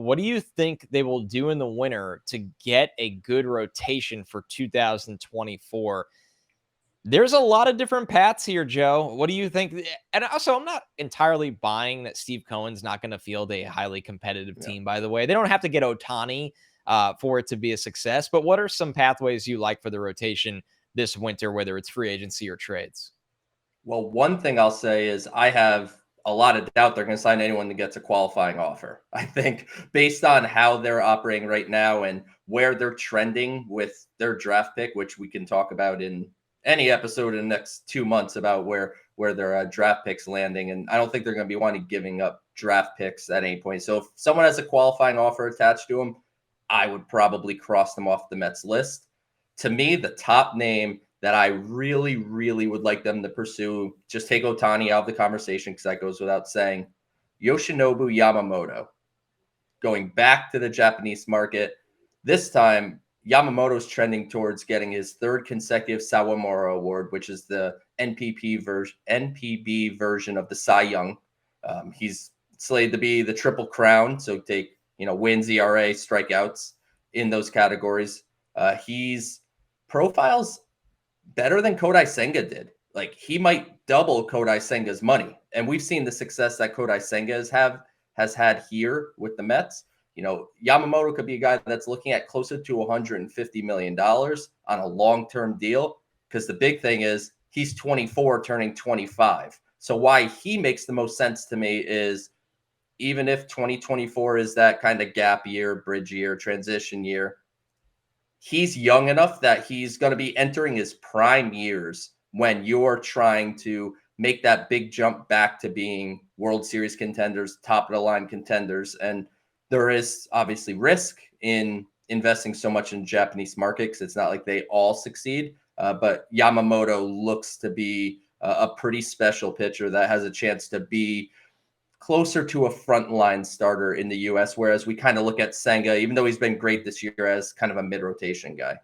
what do you think they will do in the winter to get a good rotation for 2024? There's a lot of different paths here, Joe. What do you think? And also, I'm not entirely buying that Steve Cohen's not going to field a highly competitive team, by the way. They don't have to get Ohtani for it to be a success. But what are some pathways you like for the rotation this winter, whether it's free agency or trades? Well, one thing I'll say is I have a lot of doubt they're going to sign anyone that gets a qualifying offer. I think based on how they're operating right now and where they're trending with their draft pick, which we can talk about in any episode in the next 2 months about where their draft picks landing. And I don't think they're going to be wanting giving up draft picks at any point. So if someone has a qualifying offer attached to them, I would probably cross them off the Mets list. To me, the top name that I really, really would like them to pursue, just take Ohtani out of the conversation because that goes without saying, Yoshinobu Yamamoto. Going back to the Japanese market, this time Yamamoto's trending towards getting his third consecutive Sawamura Award, which is the NPB version of the Cy Young. He's slated to be the Triple Crown, so take wins, ERA, strikeouts in those categories. He's profiles better than Kodai Senga did. Like, he might double Kodai Senga's money. And we've seen the success that Kodai Senga has had here with the Mets. Yamamoto could be a guy that's looking at closer to $150 million on a long-term deal, because the big thing is he's 24 turning 25. So why he makes the most sense to me is, even if 2024 is that kind of gap year, bridge year, transition year, he's young enough that he's going to be entering his prime years when you're trying to make that big jump back to being World Series contenders, top of the line contenders. And there is obviously risk in investing so much in the Japanese market because it's not like they all succeed. But Yamamoto looks to be a pretty special pitcher that has a chance to be closer to a frontline starter in the U.S., whereas we kind of look at Senga, even though he's been great this year, as kind of a mid-rotation guy.